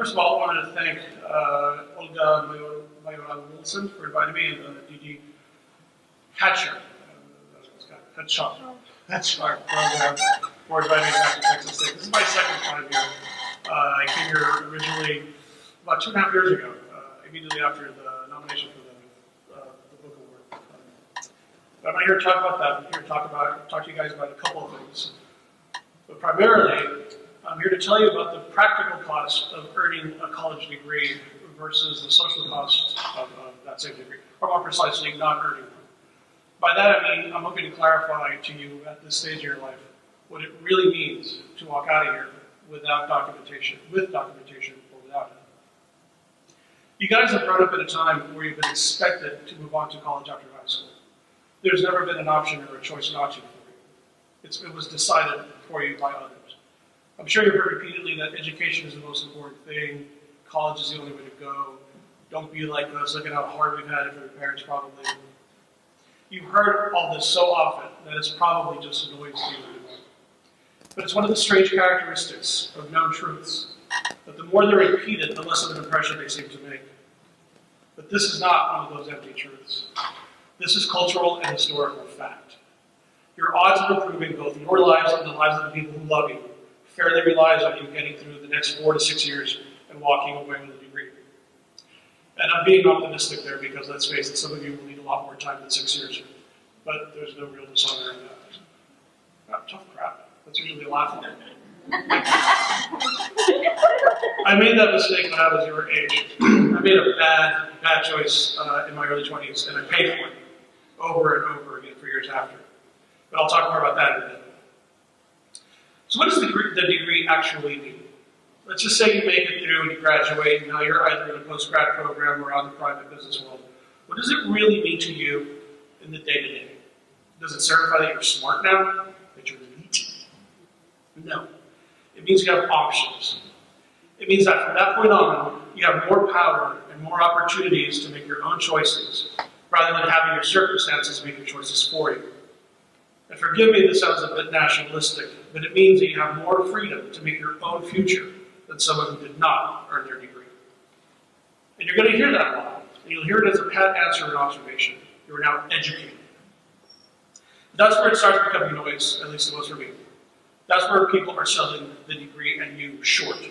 First of all, I wanted to thank Olga Mayoral-Wilson for inviting me, and DD Hatcher, for inviting me back to Texas State. This is my second time here. I came here originally about 2.5 years ago, immediately after the nomination for the book award. But I'm not here to talk about that. I'm here to talk to you guys about a couple of things. But primarily, I'm here to tell you about the practical cost of earning a college degree versus the social cost of that same degree, or more precisely, not earning one. By that I mean, I'm hoping to clarify to you at this stage of your life what it really means to walk out of here without documentation, with documentation, or without it. You guys have grown up at a time where you've been expected to move on to college after high school. There's never been an option or a choice not to for you. It was decided for you by others. I'm sure you've heard repeatedly that education is the most important thing, college is the only way to go, don't be like us, look at how hard we've had it for your parents probably. You've heard all this so often that it's probably just annoying to you anymore. But it's one of the strange characteristics of known truths, that the more they're repeated, the less of an impression they seem to make. But this is not one of those empty truths. This is cultural and historical fact. Your odds of improving both your lives and the lives of the people who love you fairly relies on you getting through the next 4 to 6 years and walking away with a degree. And I'm being optimistic there because, let's face it, some of you will need a lot more time than 6 years. But there's no real dishonor in that. Tough crap. That's usually a laugh. I made that mistake when I was your age. I made a bad choice in my early 20s, and I paid for it over and over again for years after. But I'll talk more about that in a bit. So what does the degree actually mean? Let's just say you make it through and you graduate, and now you're either in a post-grad program or out in the private business world. What does it really mean to you in the day-to-day? Does it certify that you're smart now? That you're elite? No. It means you have options. It means that from that point on, you have more power and more opportunities to make your own choices, rather than having your circumstances make your choices for you. And forgive me, this sounds a bit nationalistic, but it means that you have more freedom to make your own future than someone who did not earn their degree. And you're going to hear that a lot, and you'll hear it as a pat answer and observation. You are now educated. That's where it starts becoming noise, at least it was for me. That's where people are selling the degree and you short.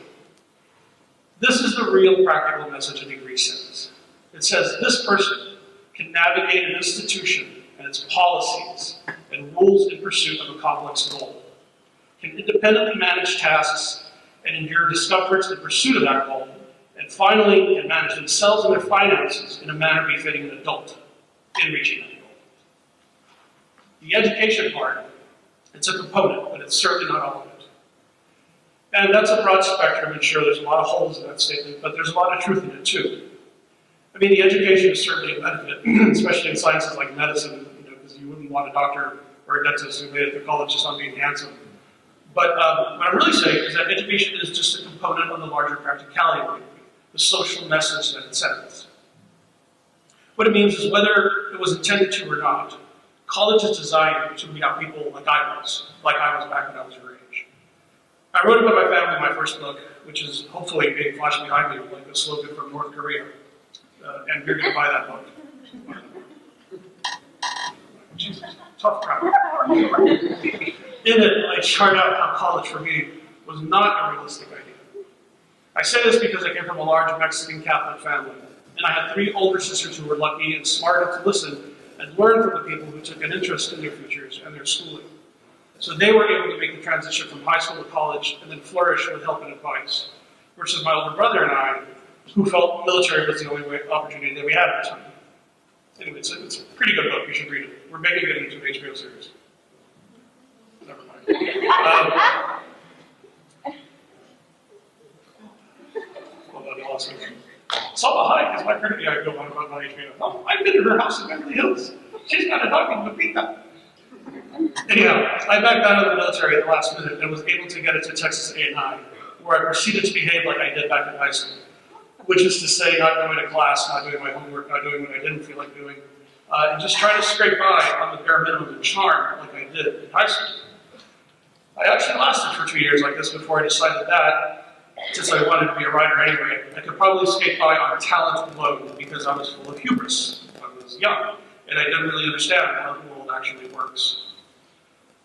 This is the real practical message a degree says. It says this person can navigate an institution and its policies and rules in pursuit of a complex goal, can independently manage tasks and endure discomforts in pursuit of that goal, and finally can manage themselves and their finances in a manner befitting an adult in reaching that goal. The education part, it's a component, but it's certainly not all of it. And that's a broad spectrum, and sure, there's a lot of holes in that statement, but there's a lot of truth in it too. I mean, the education is certainly a benefit, especially in sciences like medicine, because you wouldn't want a doctor or a dentist who made it to college just on being handsome. But what I'm really saying is that education is just a component of the larger practicality of the social message that it sends. What it means is whether it was intended to or not, college is designed to weed out people like I was back when I was your age. I wrote about my family in my first book, which is hopefully being flashed behind me like a slogan from North Korea. And you're going to buy that book. Jesus, tough crowd. In it, I chart out how college for me was not a realistic idea. I say this because I came from a large Mexican Catholic family, and I had 3 older sisters who were lucky and smart enough to listen and learn from the people who took an interest in their futures and their schooling. So they were able to make the transition from high school to college and then flourish with help and advice, versus my older brother and I, who felt military was the only opportunity that we had at the time. Anyway, it's a pretty good book. You should read it. We're making it into an HBO series. Never mind. Hold on, I lost it. Salma Hayek is my pretty I go on about my HBO. Oh, I've been to her house in Beverly Hills. She's got a dog in Pepita. Anyhow, I backed out of the military at the last minute and was able to get it to Texas A&I, where I proceeded to behave like I did back in high school. Which is to say, not going to class, not doing my homework, not doing what I didn't feel like doing, and just trying to scrape by on the bare minimum and charm like I did in high school. I actually lasted for 2 years like this before I decided that since I wanted to be a writer anyway, I could probably skate by on talent alone because I was full of hubris. I was young, and I didn't really understand how the world actually works.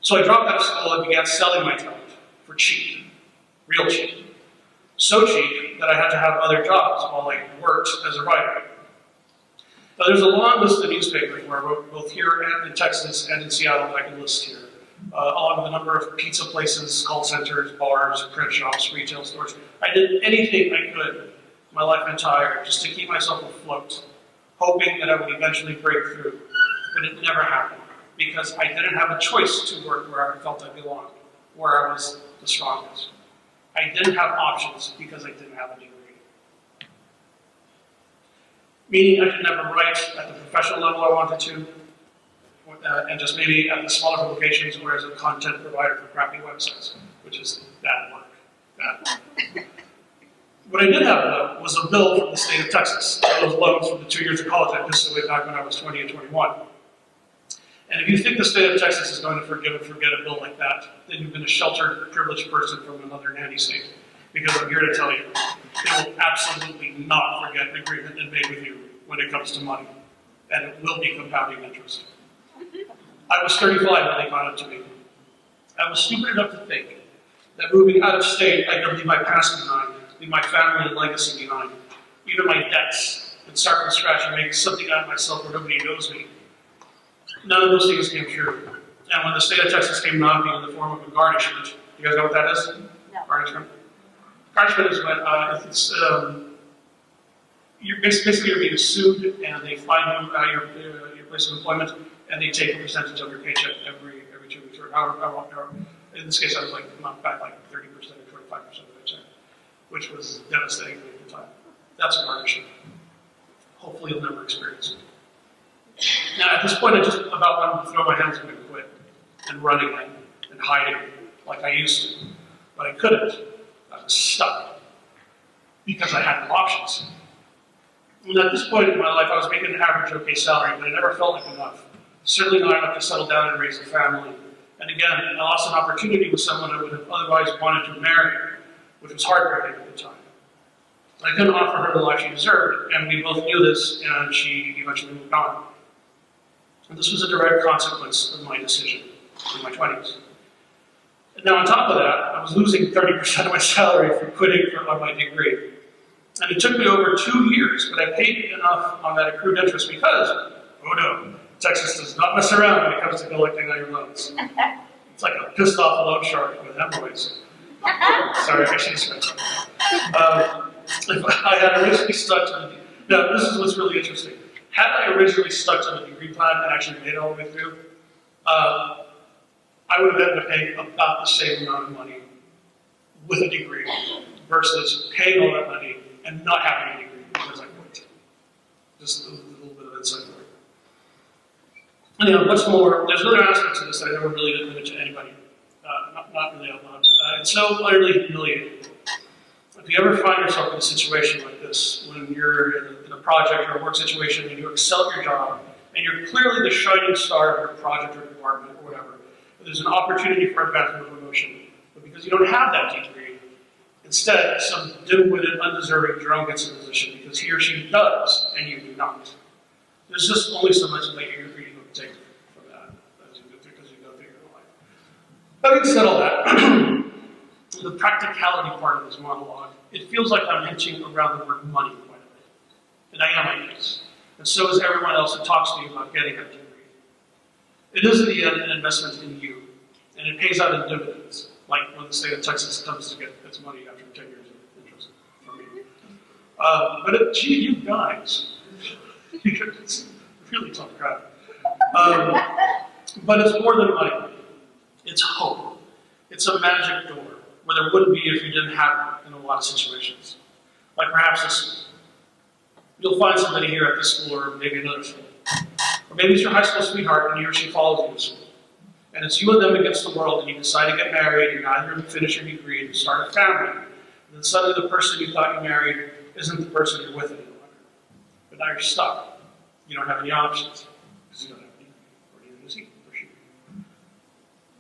So I dropped out of school and began selling my talent for cheap, real cheap. So cheap that I had to have other jobs while I worked as a writer. Now, there's a long list of newspapers where I wrote both here and in Texas and in Seattle that I can list here, along with a number of pizza places, call centers, bars, print shops, retail stores. I did anything I could my life entire just to keep myself afloat, hoping that I would eventually break through. But it never happened because I didn't have a choice to work where I felt I belonged, where I was the strongest. I didn't have options because I didn't have a degree. Meaning I could never write at the professional level I wanted to, and just maybe at the smaller publications or as a content provider for crappy websites, which is bad work. Bad work. What I did have, though, was a bill from the state of Texas for those loans from the 2 years of college I missed way back when I was 20 and 21. And if you think the state of Texas is going to forgive and forget a bill like that, then you've been a sheltered, privileged person from another nanny state. Because I'm here to tell you, they will absolutely not forget an agreement they made with you when it comes to money. And it will be compounding interest. I was 35 when they got it to me. I was stupid enough to think that moving out of state, I could leave my past behind, leave my family and legacy behind, even my debts, and start from scratch and make something out of myself where nobody knows me. None of those things came true. And when the state of Texas came knocking in the form of a garnishment, you guys know what that is? No. Garnishment? Garnishment is when you're basically being sued and they find you at your place of employment and they take a percentage of your paycheck every 2 weeks or however. In this case, I was like knocked back like 30% or 25% of the paycheck, which was devastating at the time. That's a garnishment. Hopefully you'll never experience it. Now, at this point, I just about wanted to throw my hands up and quit, and running and hiding like I used to. But I couldn't. I was stuck because I had no options. And at this point in my life, I was making an average okay salary, but it never felt like enough. Certainly not enough to settle down and raise a family. And again, I lost an opportunity with someone I would have otherwise wanted to marry, which was heartbreaking at the time. I couldn't offer her the life she deserved, and we both knew this, and she eventually moved on. And this was a direct consequence of my decision in my 20s. And now on top of that, I was losing 30% of my salary for quitting on my degree. And it took me over 2 years, but I paid enough on that accrued interest because, oh no, Texas does not mess around when it comes to collecting on your loans. It's like a pissed off loan shark with hemorrhoids. Sorry, I should have said that. If I had originally stuck to the, now this is what's really interesting. Had I originally stuck to the degree plan and actually made it all the way through, I would have ended up paying about the same amount of money with a degree versus paying all that money and not having a degree because I quit. Just a little bit of insight for you. Anyhow, much more. There's other aspects of this that I never really admitted to anybody. Not really out loud. It's so utterly humiliating. If you ever find yourself in a situation like this, when you're in a project or a work situation and you excel at your job, and you're clearly the shining star of your project or department or whatever, but there's an opportunity for advancement or promotion, but because you don't have that degree, instead, some dim-witted, undeserving drone gets in a position because he or she does, and you do not. There's just only so much that you can take from that as you go through your life. Having said all that, the practicality part of this monologue, it feels like I'm hinting around the word money quite a bit. And I am, I guess. And so is everyone else who talks to you about getting a degree. It is in the end an investment in you, and it pays out in dividends, like when the state of Texas comes to get its money after 10 years of interest from me. Gee, you guys, it's really tough crap. But it's more than money. It's hope. It's a magic door where there wouldn't be if you didn't have it in a lot of situations. Like perhaps this. You'll find somebody here at this school or maybe another school. Or maybe it's your high school sweetheart and he or she follows you to school. And it's you and them against the world and you decide to get married, and either you finish your degree and start a family. And then suddenly the person you thought you married isn't the person you're with any longer. But now you're stuck. You don't have any options because you don't have a degree, or neither does he or she.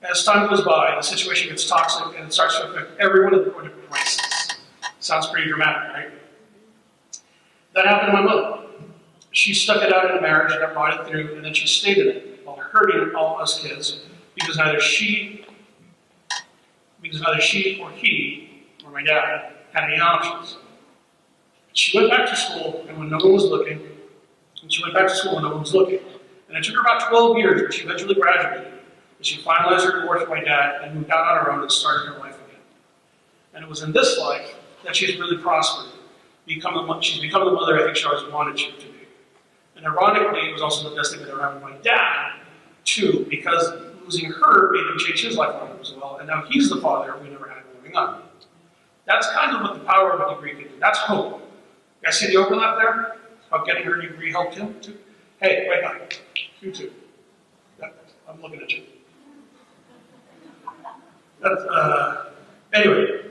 As time goes by, the situation gets toxic and it starts to affect everyone at the point of crisis. Sounds pretty dramatic, right? That happened to my mother. She stuck it out in a marriage and brought it through, and then she stayed in it while hurting all us kids because neither she or he or my dad had any options. She went back to school, and when no one was looking, and it took her about 12 years, but she eventually graduated, and she finalized her divorce with my dad and moved out on her own and started her life again. And it was in this life that she's really prospered. She's become the mother I think she always wanted she to be. And ironically, it was also the best thing that ever happened to my dad, too, because losing her made him change his life around as well, and now he's the father we never had growing up. That's kind of what the power of a degree can do. That's hope. You guys see the overlap there? How getting her degree helped him, too? Hey, wake up. You too. I'm looking at you. Anyway,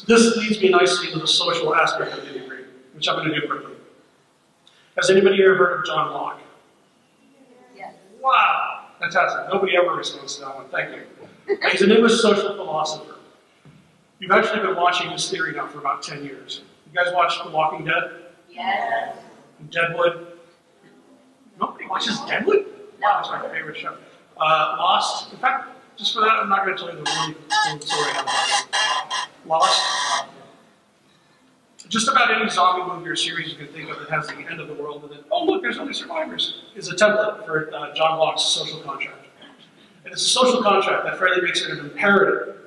this leads me nicely to the social aspect of the degree, which I'm going to do quickly. Has anybody here heard of John Locke? Yes. Wow, fantastic. Nobody ever responds to that one. Thank you. He's an English social philosopher. You've actually been watching this theory now for about 10 years. You guys watch The Walking Dead? Yes. Deadwood? Nobody watches Deadwood? No. That's my favorite show. Lost. In fact, just for that, I'm not going to tell you the really cool story about it. Lost. Just about any zombie movie or series you can think of that has the end of the world and then, oh look, there's only survivors, is a template for John Locke's social contract. And it's a social contract that fairly makes it an imperative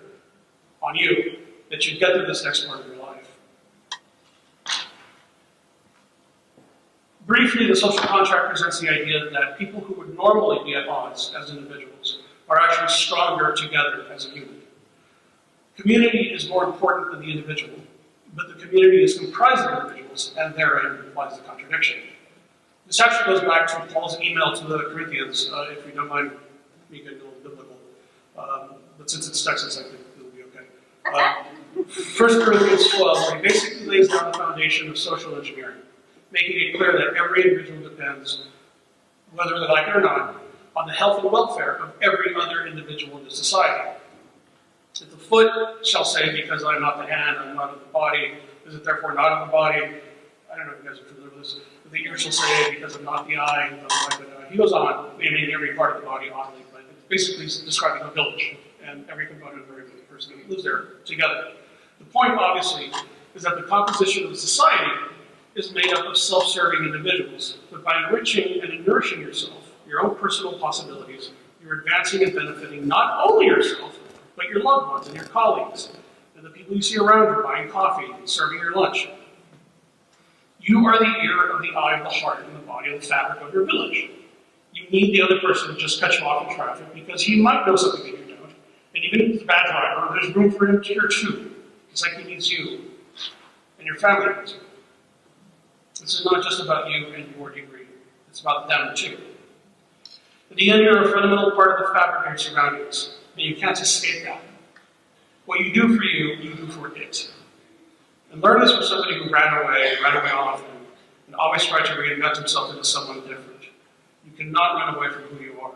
on you that you get through this next part of your life. Briefly, the social contract presents the idea that people who would normally be at odds as individuals are actually stronger together as a unit. Community is more important than the individual, but the community is comprised of individuals, and therein implies the contradiction. This actually goes back to Paul's email to the Corinthians, if you don't mind me getting a little biblical. But since it's Texas, I think it'll be okay. 1 Corinthians 12, where he basically lays down the foundation of social engineering, making it clear that every individual depends, whether they like it or not, on the health and welfare of every other individual in the society. If the foot shall say, because I'm not the hand, I'm not of the body, is it therefore not of the body? I don't know if you guys are familiar with this. But the ear shall say, because I'm not the eye, he goes on, naming every part of the body oddly, but it's basically describing a village and every component of every person who lives there together. The point, obviously, is that the composition of society is made up of self-serving individuals, but by enriching and nourishing yourself, your own personal possibilities, you're advancing and benefiting not only yourself, but your loved ones and your colleagues, and the people you see around you buying coffee and serving your lunch. You are the ear of the eye of the heart and the body of the fabric of your village. You need the other person to just cut you off in traffic because he might know something that you don't. And even if he's a bad driver, there's room for him here too. It's like he needs you and your family needs you. This is not just about you and your degree. It's about them too. In the end, you're a fundamental part of the fabric of your surroundings. And you can't escape that. What you do for you do for it. And learn this from somebody who ran away often, and always tried to reinvent himself into someone different. You cannot run away from who you are,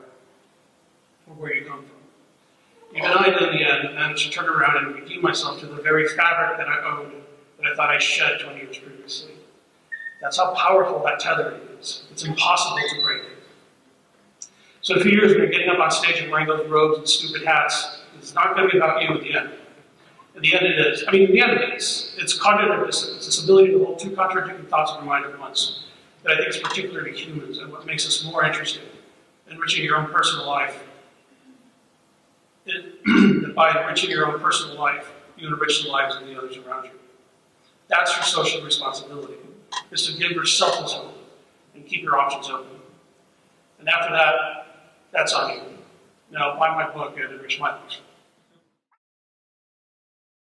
or where you come from. Even I, in the end, managed to turn around and redeem myself to the very fabric that I owed, that I thought I shed 20 years previously. That's how powerful that tethering is. It's impossible to break. So in a few years, when you're getting up on stage and wearing those robes and stupid hats, it's not going to be about you at the end. In the end it is. In the end it is. It's cognitive dissonance. It's ability to hold two contradicting thoughts in your mind at once. That I think is particular to humans and what makes us more interested in enriching your own personal life. That by enriching your own personal life, you enrich the lives of the others around you. That's your social responsibility, is to give yourself this hope and keep your options open. And after that, that's on you. Now, buy my book and enrich my life.